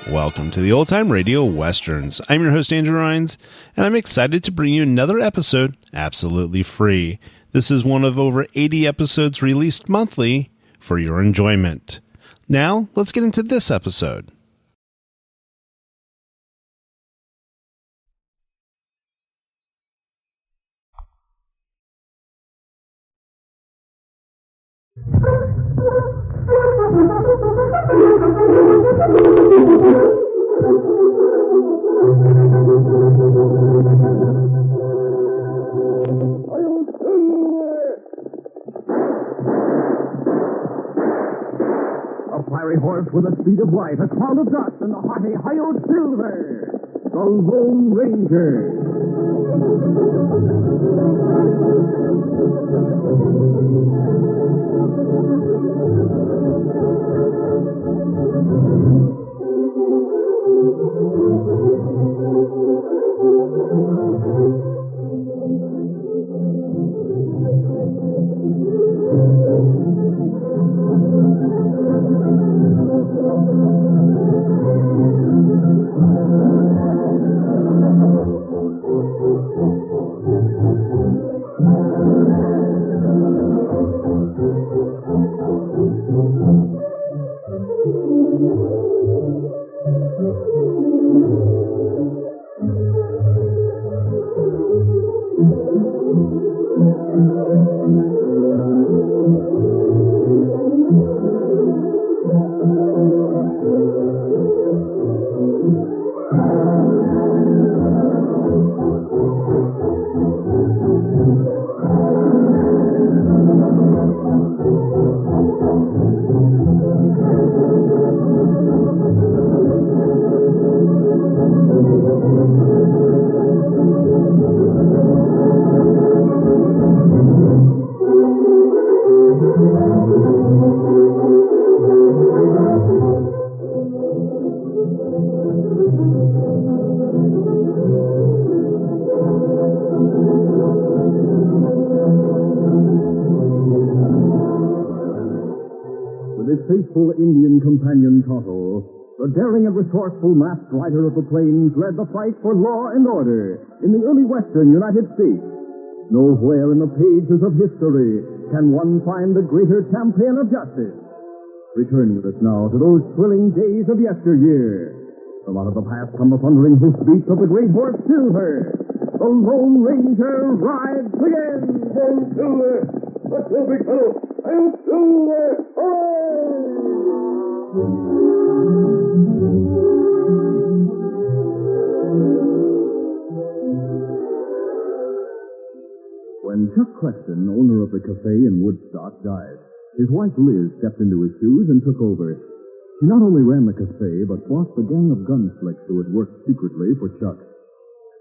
Welcome to the Old Time Radio Westerns. I'm your host, Andrew Rhynes, and I'm excited to bring you another episode absolutely free. This is one of over 80 episodes released monthly for your enjoyment. Now, let's get into this episode. A fiery horse with the speed of light, a cloud of dust, and the hearty Hi-Yo Silver, the Lone Ranger. Faithful Indian companion Tonto, the daring and resourceful masked rider of the plains, led the fight for law and order in the early western United States. Nowhere in the pages of history can one find the greater champion of justice. Return with us now to those thrilling days of yesteryear. From out of the past come the thundering hoofbeats of the great horse Silver. The Lone Ranger rides again. Go Silver! Let's go, big fellow! I'm Silver! When Chuck Preston, owner of the cafe in Woodstock, died, his wife Liz stepped into his shoes and took over. She not only ran the cafe, but bossed the gang of gunslicks who had worked secretly for Chuck.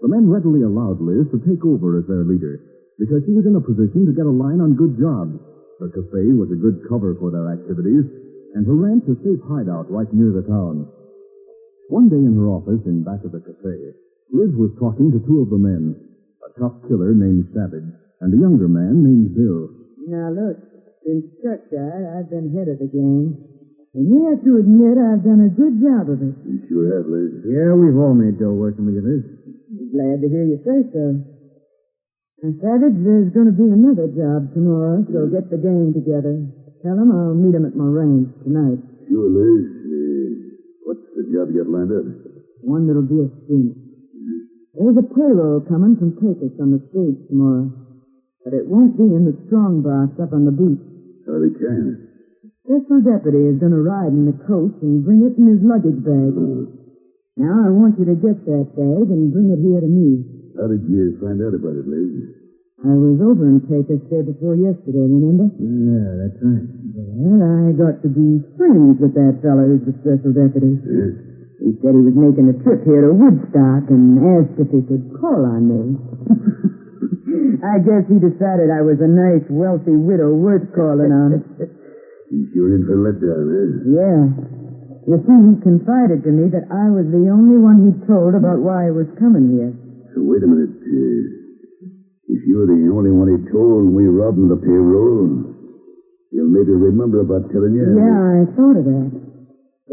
The men readily allowed Liz to take over as their leader, because she was in a position to get a line on good jobs. Her cafe was a good cover for their activities, and her ranch a safe hideout right near the town. One day in her office in back of the cafe, Liz was talking to two of the men, a tough killer named Savage, and a younger man named Bill. Now look, since Chuck died, I've been head of the gang. And you have to admit I've done a good job of it. You sure have, Liz. Yeah, we've all made dough working with you, Liz. Glad to hear you say so. And Savage, there's going to be another job tomorrow, so get the gang together. Tell them I'll meet them at my ranch tonight. Sure, Liz. What's the job you got lined up? One that'll be a stint. There's a payroll coming from Pecos on the stage tomorrow. But it won't be in the strong box up on the beach. How they can? Special deputy is going to ride in the coach and bring it in his luggage bag. Now I want you to get that bag and bring it here to me. How did you find out about it, Liz? I was over in Pecos day before yesterday, remember? Yeah, that's right. Well, I got to be friends with that fellow who's the special deputy. Yes. He said he was making a trip here to Woodstock and asked if he could call on me. I guess he decided I was a nice, wealthy widow worth calling on. You sure in for a letdown, eh? Yeah. You see, he confided to me that I was the only one he'd told about why he was coming here. So wait a minute. If you're the only one he told and we robbed him the payroll, you'll maybe remember about telling you. Yeah, I thought of that.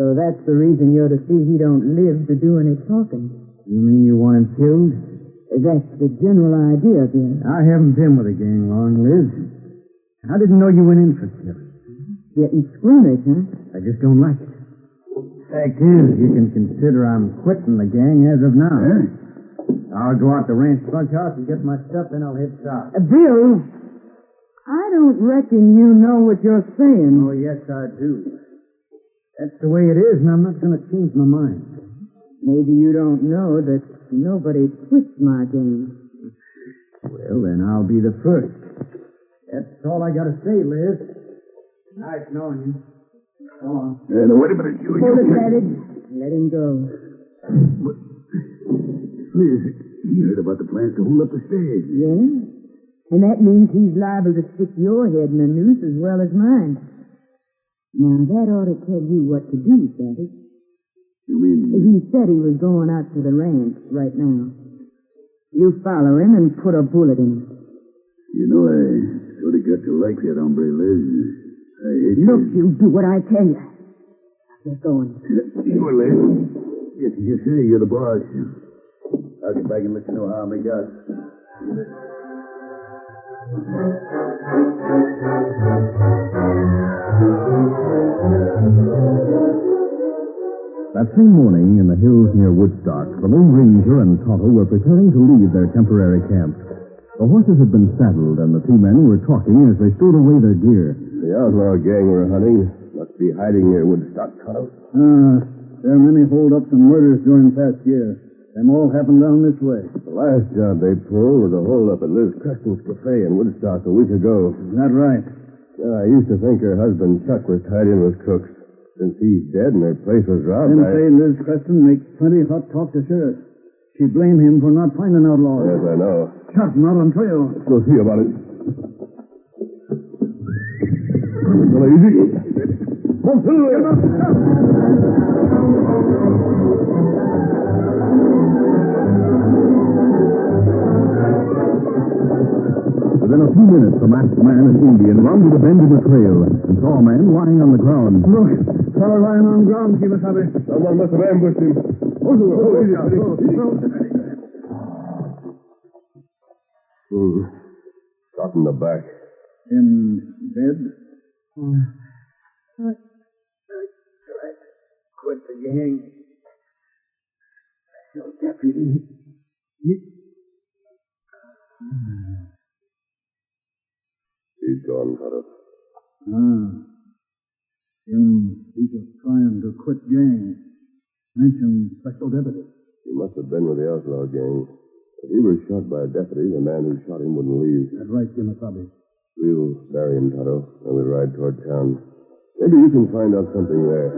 So that's the reason you're to see he don't live to do any talking. You mean you want him killed? That's the general idea, Bill. I haven't been with the gang long, Liz. I didn't know you went in for killing. Getting squeamish, huh? I just don't like it. Fact is, you can consider I'm quitting the gang as of now. Huh? I'll go out to Ranch Bunkhouse and get my stuff, then I'll head south. Bill, I don't reckon you know what you're saying. Oh, yes, I do. That's the way it is, and I'm not going to change my mind. Maybe you don't know that nobody quits my gang. Well, then I'll be the first. That's all I got to say, Liz. Nice knowing you. Go on. Now, wait a minute. Hold it, Savage. Let him go. Liz, you heard about the plans to hold up the stage. Yeah? And that means he's liable to stick your head in the noose as well as mine. Now, that ought to tell you what to do, Savage. You mean... He said he was going out to the ranch right now. You follow him and put a bullet in him. You know, I sort of got to like that hombre, Liz. I hate Look, you. you do what I tell you. Get going. Sure, Liz. Yes, you say you're the boss. I'll get back and let you know how I make out. That same morning, in the hills near Woodstock, the Lone Ranger and Tonto were preparing to leave their temporary camp. The horses had been saddled, and the two men were talking as they stowed away their gear. The outlaw gang we're hunting must be hiding near Woodstock, Tonto. There are many holdups and murders during the past year. Them all happened down this way. The last job they pulled was a holdup at Liz Creston's Cafe in Woodstock a week ago. Is that right? I used to think her husband, Chuck, was tied in with crooks. Since he's dead and their place was robbed, Them say Liz Creston makes plenty hot talk to sheriff. She blamed him for not finding outlaws. Yes, I know. Chuck not on trail. Let's go see about it. Well, easy. Come through. Within a few minutes, the masked man and Indian rounded a bend in the trail and saw a man lying on the ground. Look, fellow lying on the ground, Kimasabe. Someone must have ambushed him. Shot in the back. In bed? I quit the gang. No deputy. He's gone, Tonto. He was trying to quit gang. Mentioned special deputy. He must have been with the outlaw gang. If he was shot by a deputy, the man who shot him wouldn't leave. That's right, Kimasabe. We'll bury him, Tonto, and we'll ride toward town. Maybe you can find out something there.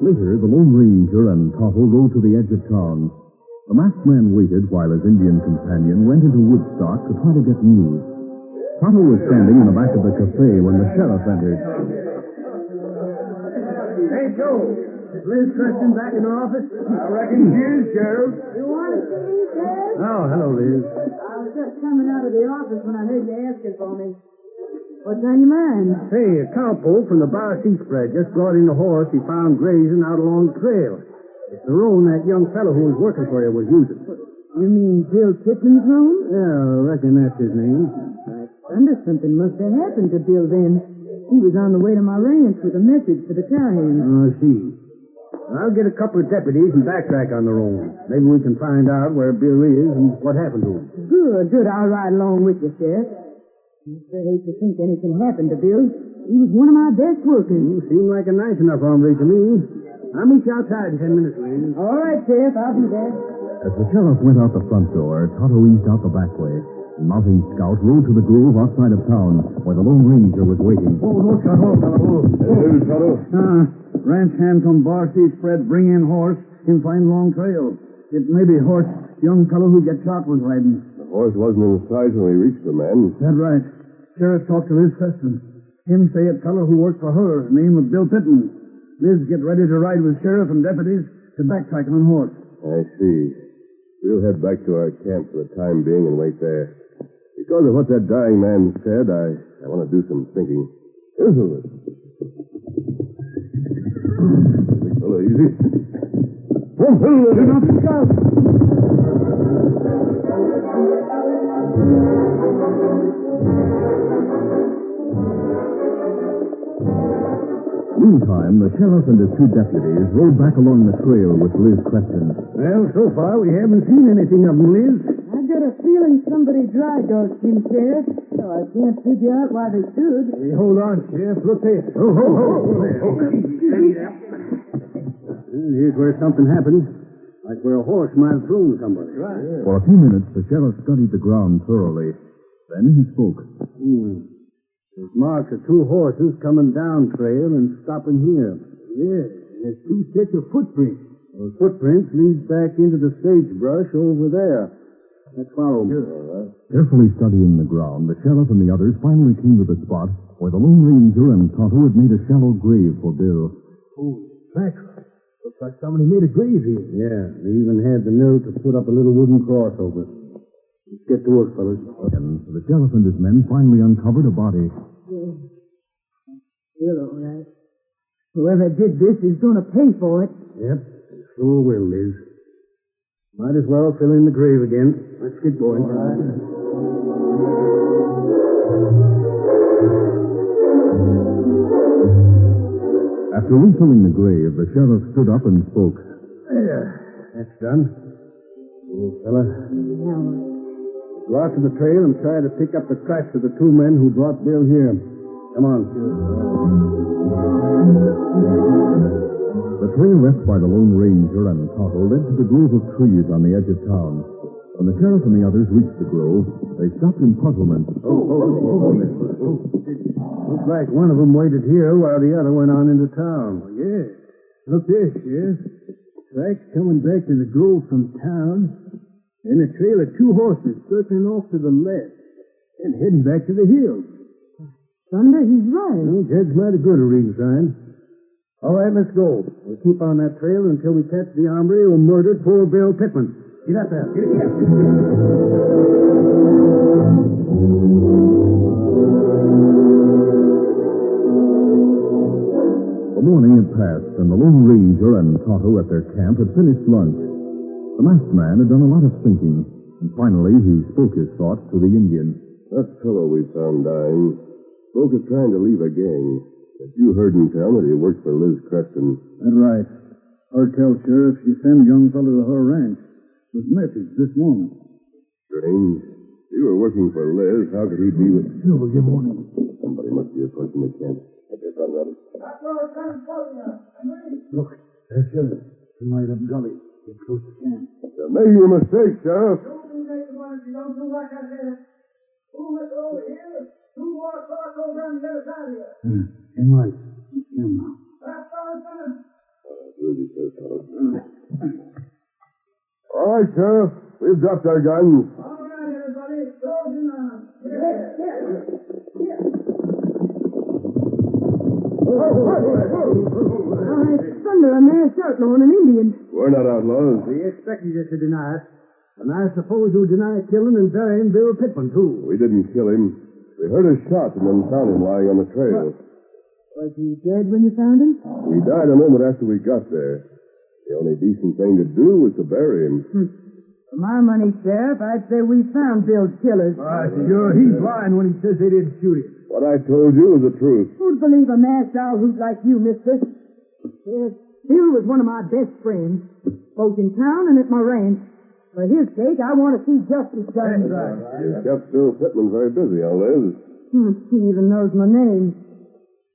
Later, the Lone Ranger and Tonto rode to the edge of town. The masked man waited while his Indian companion went into Woodstock to try to get news. Tonto was standing in the back of the cafe when the sheriff entered. Hey, Joe. Is Liz Creston back in her office? I reckon she is, Sheriff. You want to see me, Sheriff? Oh, hello, Liz. I was just coming out of the office when I heard you asking for me. What's on your mind? Hey, a cowpoke from the Bar Sheep spread just brought in a horse he found grazing out along the trail. It's the roan that young fellow who was working for you was using. You mean Bill Kipman's room? Yeah, I reckon that's his name. I wonder something must have happened to Bill then. He was on the way to my ranch with a message for the cowhands. I see. I'll get a couple of deputies and backtrack on the roan. Maybe we can find out where Bill is and what happened to him. Good. I'll ride along with you, Sheriff. I sure hate to think anything happened to Bill. He was one of my best workers. Seemed like a nice enough hombre to me. I'll meet you outside in 10 minutes, Liz. All right, Sheriff, I'll be there. As the sheriff went out the front door, Tonto eased out the back way. The mounting scout rode to the grove outside of town, where the Lone Ranger was waiting. Oh, Hey, Tonto. Ranch hand from Bar Sheep spread, bring in horse, and find long trail. It may be horse young fellow who get shot was riding. The horse wasn't in sight when we reached the man. That's right. Sheriff talked to Liz Preston. Him say a fellow who worked for her, name of Bill Pittman. Liz get ready to ride with sheriff and deputies to backtrack on horse. I see. We'll head back to our camp for the time being and wait there. Because of what that dying man said, I want to do some thinking. Big fellow, easy. Come on, You're not the scout. Meantime, the sheriff and his two deputies rode back along the trail with Liz Preston. Well, so far we haven't seen anything of them, Liz. I've got a feeling somebody dragged those two, Sheriff, so I can't figure out why they stood. Hey, hold on, Sheriff. Look there. Here's where something happened. Like where a horse might have thrown somebody. Right. For a few minutes, the sheriff studied the ground thoroughly. Then he spoke. There's marks of two horses coming down trail and stopping here. Yeah, there's two sets of footprints. Those footprints lead back into the sagebrush over there. Let's follow them. Carefully studying the ground, the sheriff and the others finally came to the spot where the Lone Ranger and Tonto had made a shallow grave for Bill. Oh, mackerel. Looks like somebody made a grave here. Yeah, they even had the nerve to put up a little wooden cross over it. Let's get to work, fellas. And the sheriff and his men finally uncovered a body. Bill, all right. Whoever did this is going to pay for it. Yep, sure will, Liz. Might as well fill in the grave again. Let's get going. All right. After refilling the grave, the sheriff stood up and spoke. There, that's done. Old fella, Now, go out to the trail and try to pick up the tracks of the two men who brought Bill here. Come on. The trail left by the Lone Ranger and Tonto led to the grove of trees on the edge of town. When the sheriff and the others reached the grove, they stopped in puzzlement. Looks like one of them waited here while the other went on into town. Yeah. Look there, Sheriff. Tracks coming back to the grove from town, and a trail of two horses circling off to the left and heading back to the hills. Thunder, he's right. Well, Jed's mighty good at reading signs. All right, let's go. We'll keep on that trail until we catch the hombre who murdered poor Bill Pittman. Get up there. Get up. The morning had passed, and the Lone Ranger and Tonto at their camp had finished lunch. The masked man had done a lot of thinking, and finally he spoke his thoughts to the Indian. That fellow we found dying spoke of trying to leave a gang. But you heard him tell that he worked for Liz Preston. That's right. Her tell Sheriff she sent young fellow to her ranch with message this morning. Strange. If he were working for Liz, how could he be with... Silver, give warning. Somebody must be approaching the camp. I guess I'm ready. Look, there's Sheriff. He might have gully. Get close to camp. You're making a mistake, Sheriff. Him right. Him now. All right, Sheriff. We've dropped our guns. It's thunder, a masked outlaw and an Indian. We're not outlaws. We expected you to deny it. And I suppose you deny killing and burying Bill Pittman, too. We didn't kill him. We heard a shot and then found him lying on the trail. Was he dead when you found him? He died a moment after we got there. The only decent thing to do was to bury him. For my money, Sheriff, I'd say we found Bill's killers. Sure, he's lying when he says they didn't shoot him. What I told you was the truth. Who'd believe a masked owl who's like you, mister? Yes, Bill was one of my best friends, both in town and at my ranch. For his sake, I want to see justice done. You kept Bill Pittman very busy, huh, Liz? He even knows my name.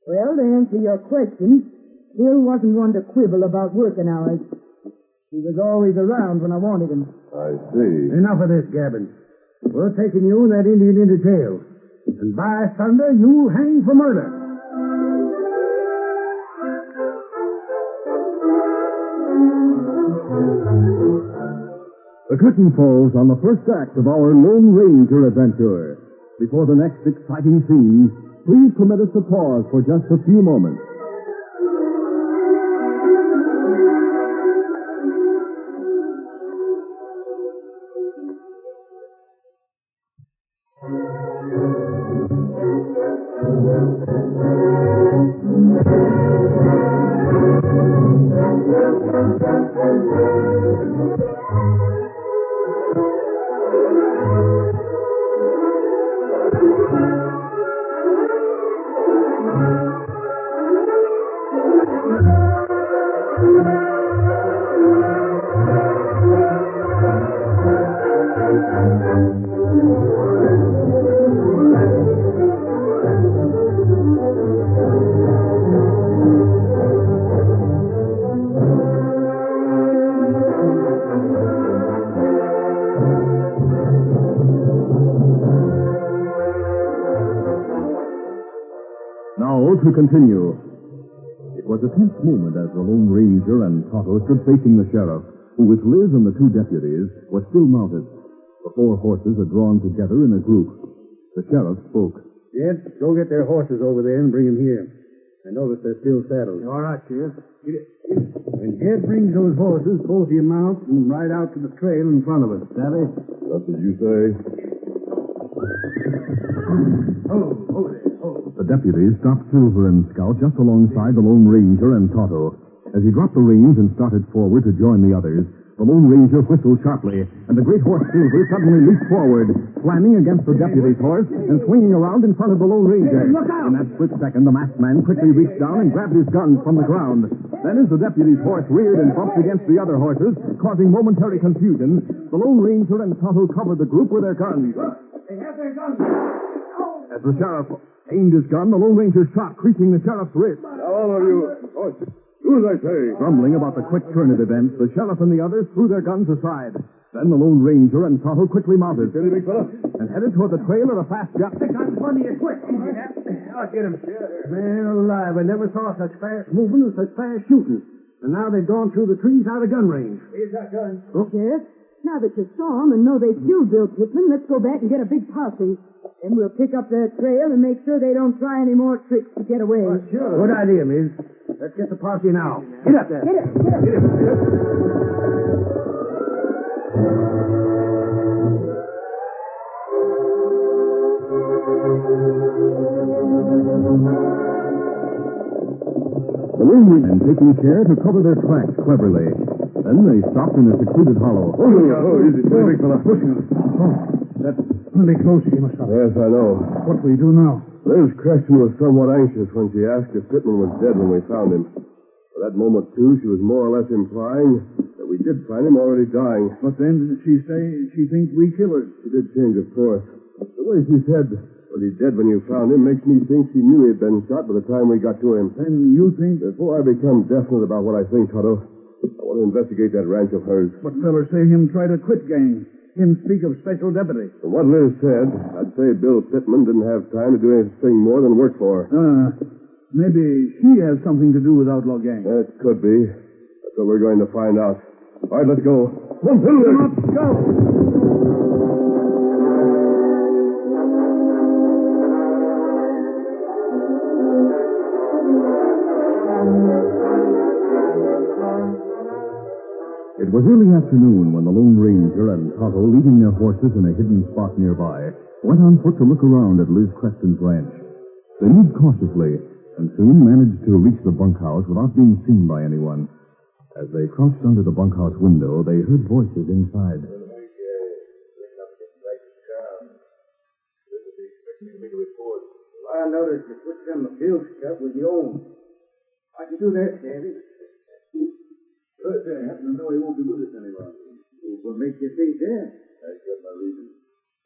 Well, to answer your question, Bill wasn't one to quibble about working hours. He was always around when I wanted him. I see. Enough of this, Gabbin. We're taking you and that Indian into jail. And by thunder, you'll hang for murder. The curtain falls on the first act of our Lone Ranger adventure. Before the next exciting scene, please permit us to pause for just a few moments. Now to continue. It was a tense moment as the Lone Ranger and Tonto stood facing the sheriff, who with Liz and the two deputies was still mounted. The four horses had drawn together in a group. The sheriff spoke. Jed, go get their horses over there and bring them here. I notice they're still saddled. All right, Sheriff. Get it. When Jed brings those horses, both of you mount and ride out to the trail in front of us. Savvy? What did you say? Oh there. The deputies stopped Silver and Scout just alongside the Lone Ranger and Tonto. As he dropped the reins and started forward to join the others, the Lone Ranger whistled sharply, and the great horse Silver suddenly leaped forward, slamming against the deputy's horse and swinging around in front of the Lone Ranger. Look out! In that split second, the masked man quickly reached down and grabbed his gun from the ground. Then, as the deputy's horse reared and bumped against the other horses, causing momentary confusion, the Lone Ranger and Tonto covered the group with their guns. They have their guns. As the sheriff aimed his gun, the Lone Ranger shot, creasing the sheriff's wrist. Now, all of you, do as I say. Grumbling about the quick turn of events, the sheriff and the others threw their guns aside. Then the Lone Ranger and Tonto quickly mounted Steady, big fella. and headed toward the trail at a fast gallop. I'm funny and quick. I'll get him. Man alive, I never saw such fast moving and such fast shooting. And now they've gone through the trees out of gun range. Here's that gun. Sheriff, now that you saw them and know they killed Bill Pittman, let's go back and get a big posse. Then we'll pick up their trail and make sure they don't try any more tricks to get away. Sure. Good idea, Liz. Let's get the posse now. Get up there. Get it. The Lone Ranger taking care to cover their tracks cleverly. Then they stopped in a secluded hollow. Easy, steady, big fella. That's really close to you, Mr. Yes, I know. What will we do now? Liz Creston was somewhat anxious when she asked if Pittman was dead when we found him. For that moment, too, she was more or less implying that we did find him already dying. But then did she say she thinks we killed her? She did change, of course. The way she said, was he dead when you found him, makes me think she knew he'd been shot by the time we got to him. Then you think... Before I become definite about what I think, Tonto, I want to investigate that ranch of hers. But fellas say him try to quit gang. Him speak of special deputy. From what Liz said, I'd say Bill Pittman didn't have time to do anything more than work for her. Maybe she has something to do with outlaw gang. That could be. That's what we're going to find out. All right, let's go. Come on, Go! It was early afternoon when the Lone Ranger and Tonto, leading their horses in a hidden spot nearby, went on foot to look around at Liz Creston's ranch. They moved cautiously and soon managed to reach the bunkhouse without being seen by anyone. As they crouched under the bunkhouse window, they heard voices inside. I noticed you put some of Bill's stuff with your own. How'd you do that, Davy? Good, I happen to know he won't be with us any longer. What makes you think that? I've got my reasons.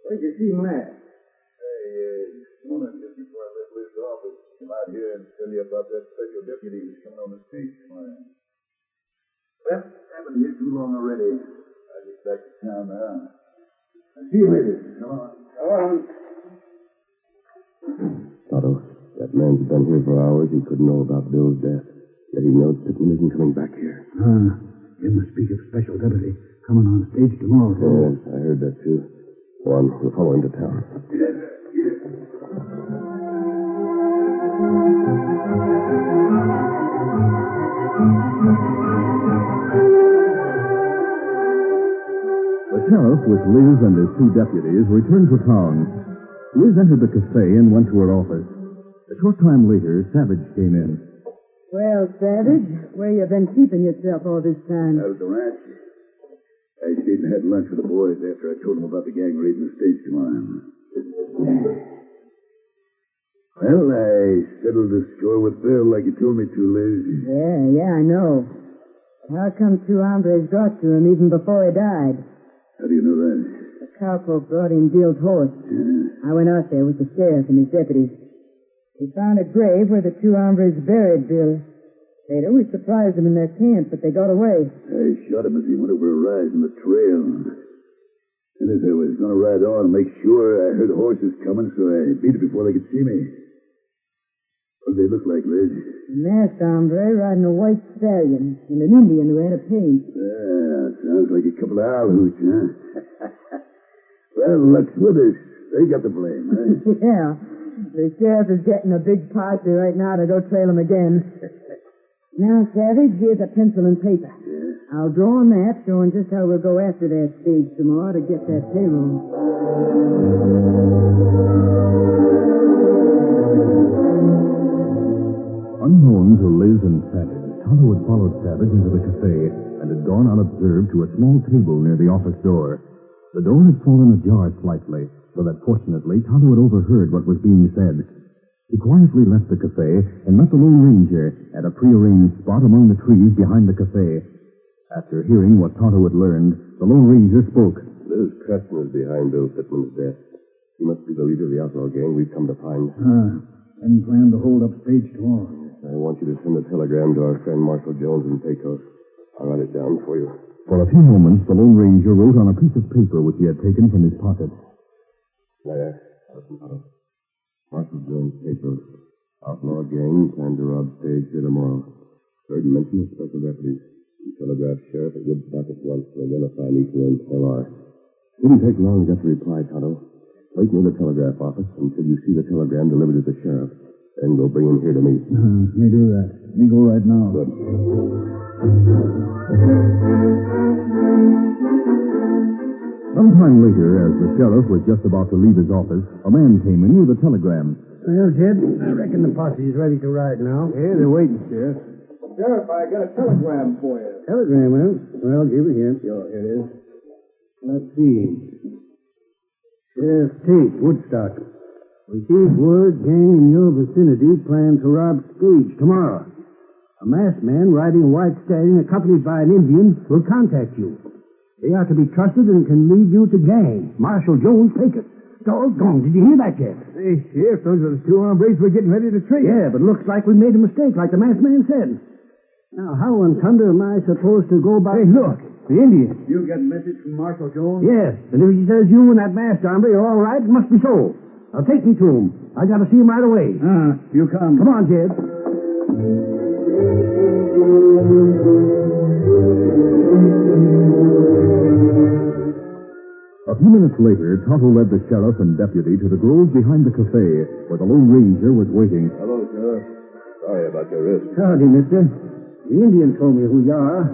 Where'd you see him last? This morning, just before I left Liz's office, came out here and tell you about that special deputy who's coming on the station line. Well, I've been here too long already. I'll get back to town now. I'll see you later. Come on. Come on. Otto, that man's been here for hours. He couldn't know about Bill's death. Yet he knows Pittman isn't coming back here. Jim must speak of a special deputy coming on stage tomorrow. Yes, I heard that, too. Go on, we'll follow him to town. The sheriff, with Liz and his two deputies, returned to town. Liz entered the cafe and went to her office. A short time later, Savage came in. Well, Savage, where you been keeping yourself all this time? Out at the ranch. I stayed and had lunch with the boys after I told them about the gang raiding the stage tomorrow. Well, I settled the score with Bill like you told me to, Liz. Yeah, I know. How come two hombres got to him even before he died? How do you know that? The cowpoke brought in Bill's horse. Yeah. I went out there with the sheriff and his deputies. We found a grave where the two hombres buried Bill. They'd always surprised him in their camp, but they got away. I shot him as he went over a rise in the trail. And as I was going to ride on and make sure, I heard horses coming, so I beat it before they could see me. What did they look like, Liz? A masked hombre riding a white stallion and an Indian who had a paint. Yeah, sounds like a couple of owl hoots, huh? Well, luck's with us. They got the blame, huh? Yeah. The sheriff is getting a big posse right now to go trail him again. Now, Savage, here's a pencil and paper. Yeah. I'll draw a map showing just how we'll go after that stage tomorrow to get that payroll. Unknown to Liz and Savage, Tonto had followed Savage into the cafe and had gone unobserved to a small table near the office door. The door had fallen ajar slightly, so that fortunately Tonto had overheard what was being said. He quietly left the cafe and met the Lone Ranger at a prearranged spot among the trees behind the cafe. After hearing what Tonto had learned, the Lone Ranger spoke. Liz Preston is behind Bill Pittman's death. He must be the leader of the outlaw gang we've come to find. And plan to hold up stage tomorrow. I want you to send a telegram to our friend Marshal Jones in Pecos. I'll write it down for you. For a few moments, the Lone Ranger wrote on a piece of paper which he had taken from his pocket. There. Marshal Jones, Pecos. Outlaw gang plan to rob stage here tomorrow. Third mention of special deputies. You telegraph sheriff at Woodstock at once to identify me to MLR. Didn't take long to get the reply, Tonto. Wait near the telegraph office until you see the telegram delivered to the sheriff. Then go bring him here to me. Let me do that. Let me go right now. Good. Sometime later, as the sheriff was just about to leave his office, a man came in with a telegram. Well, Jed, I reckon the posse's ready to ride now. Yeah, they're waiting, Sheriff. Sheriff, I got a telegram for you. Telegram, huh? Well, give it here. Here it is. Let's see. Sheriff Tate, Woodstock. Received word gang in your vicinity plan to rob stage tomorrow. A masked man riding a white stallion accompanied by an Indian will contact you. They are to be trusted and can lead you to gang. Marshal Jones, Pecos. Doggone, did you hear that, Jeff? Hey, Sheriff, those are the two hombres we're getting ready to trail. Yeah, but looks like we made a mistake, like the masked man said. Now, how in thunder am I supposed to go by... Hey, look, the Indian. You got a message from Marshal Jones? Yes, and if he says you and that masked hombre are all right, it must be so. Now, take me to him. I got to see him right away. You come. Come on, Jed. A few minutes later, Tonto led the sheriff and deputy to the grove behind the cafe, where the Lone Ranger was waiting. Hello, Sheriff. Sorry about your wrist. Howdy, mister. The Indian told me who you are.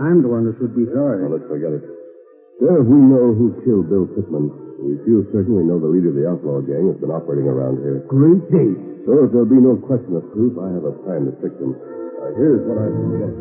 I'm the one that should be sorry. Well, let's forget it. Sheriff, we know who killed Bill Pittman. We feel certain we know the leader of the outlaw gang has been operating around here. Great day. So if there'll be no question of proof, I have a plan to fix him. Here's what I suggest.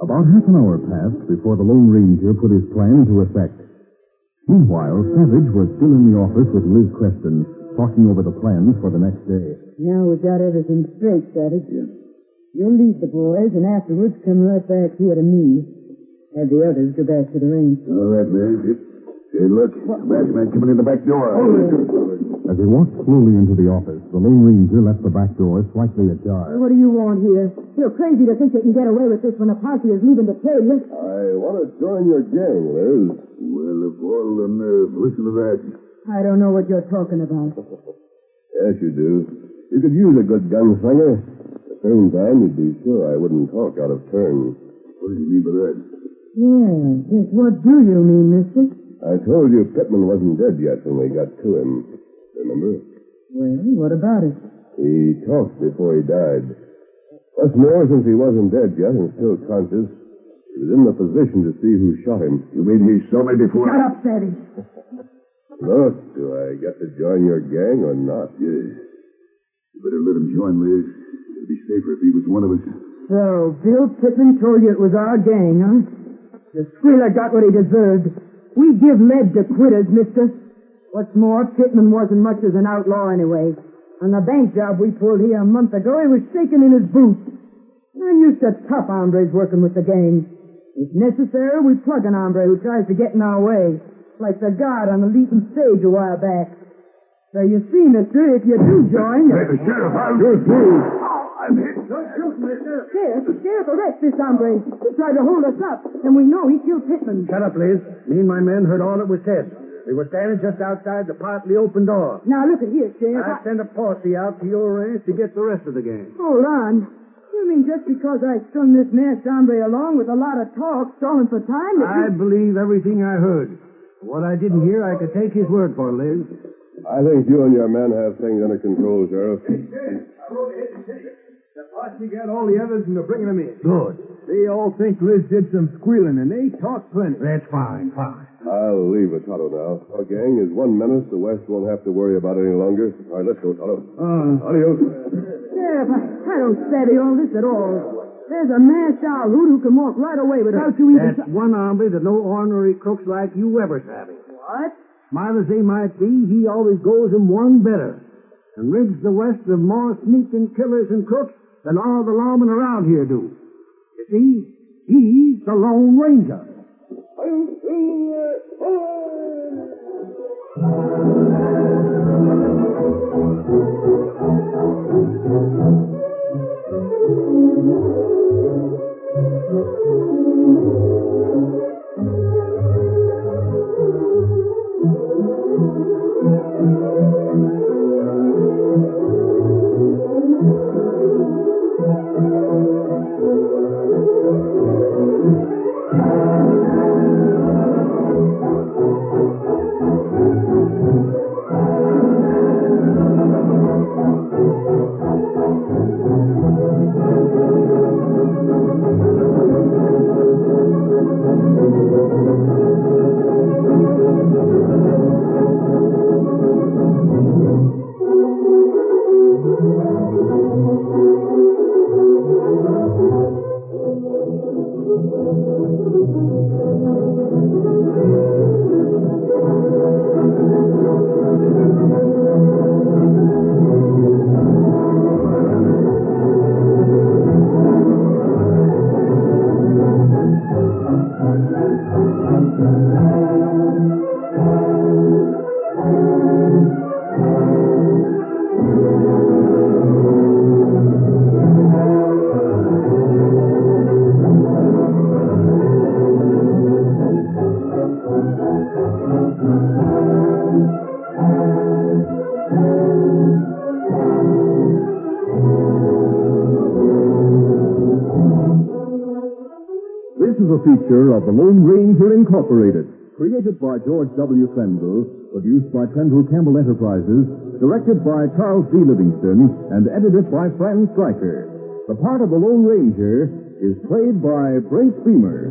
About half an hour passed before the Lone Ranger put his plan into effect. Meanwhile, Savage was still in the office with Liz Creston, talking over the plans for the next day. Now we've got everything straight, Savage. You'll lead the boys, and afterwards come right back here to me. Have the others go back to the range. All right, man. Hey, look. Masked man coming in the back door. As he walked slowly into the office, the Lone Ranger left the back door slightly ajar. What do you want here? You're crazy to think you can get away with this when a posse is leaving to tail you. I want to join your gang, Liz. Well, if all the nerve, listen to that. I don't know what you're talking about. Yes, you do. You could use a good gunslinger. At the same time, you'd be sure I wouldn't talk out of turn. What do you mean by that? Yeah, just what do you mean, mister? I told you Pittman wasn't dead yet when we got to him. Remember? Well, what about it? He talked before he died. What's more, since he wasn't dead yet and still conscious, he was in the position to see who shot him. You mean he saw me before? Shut up, Sandy. Look, do I get to join your gang or not? Yes. You better let him join, Liz. It'd be safer if he was one of us. So, Bill Pittman told you it was our gang, huh? The squealer got what he deserved. We give lead to quitters, mister. What's more, Pittman wasn't much as an outlaw anyway. On the bank job we pulled here a month ago, he was shaking in his boots. I'm used to tough hombres working with the gang. If necessary, we plug an hombre who tries to get in our way, like the guard on the Leeton stage a while back. So you see, mister, if you do join... Hey, Sheriff, I'll do it. I'm hit. Don't shoot, mister. Sheriff, arrest this hombre. He tried to hold us up, and we know he killed Pittman. Shut up, Liz. Me and my men heard all that was said. We were standing just outside the partly open door. Now, look at here, Sheriff. I sent a posse out to your ranch to get the rest of the gang. Hold on. You mean just because I strung this masked hombre along with a lot of talk, stalling for time? I believe everything I heard. What I didn't hear, I could take his word for, Liz. I think you and your men have things under control, Sheriff. The posse got all the others and they're bringing them in. Good. They all think Liz did some squealing, and they talk plenty. That's fine. I'll leave with Tonto now. Our gang is 1 menace the West won't have to worry about any longer. All right, let's go, Tonto. Adios. Sheriff, I don't study all this at all. There's a masked owl who can walk right away without you even... That's one hombre that no ordinary crooks like you ever savvy. What? Smart as they might be, he always goes them one better and rids the West of more sneaking killers and crooks than all the lawmen around here do. You see, he's the Lone Ranger. This is a feature of the Lone Ranger Incorporated, created by George W. Fendel, produced by Trendle Campbell Enterprises, directed by Charles D. Livingston, and edited by Fran Stryker. The part of the Lone Ranger is played by Brace Beamer.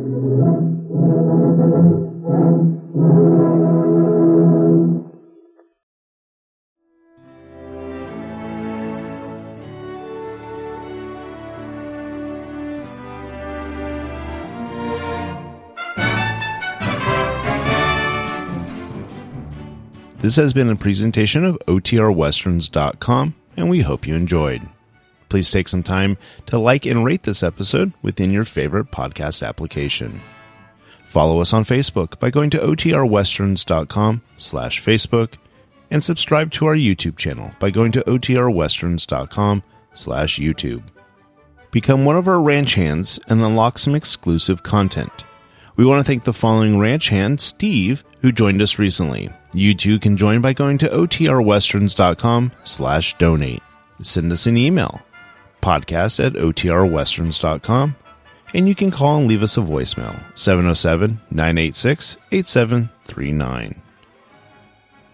This has been a presentation of OTRWesterns.com, and we hope you enjoyed. Please take some time to like and rate this episode within your favorite podcast application. Follow us on Facebook by going to OTRWesterns.com/Facebook, and subscribe to our YouTube channel by going to otrwesterns.com/YouTube. Become one of our ranch hands and unlock some exclusive content. We want to thank the following ranch hand, Steve, who joined us recently. You too can join by going to otrwesterns.com/donate. Send us an email, podcast@otrwesterns.com, and you can call and leave us a voicemail, 707-986-8739.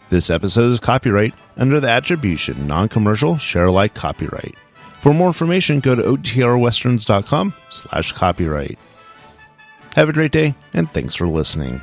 This episode is copyright under the attribution, non-commercial, share-alike copyright. For more information, go to otrwesterns.com/copyright. Have a great day, and thanks for listening.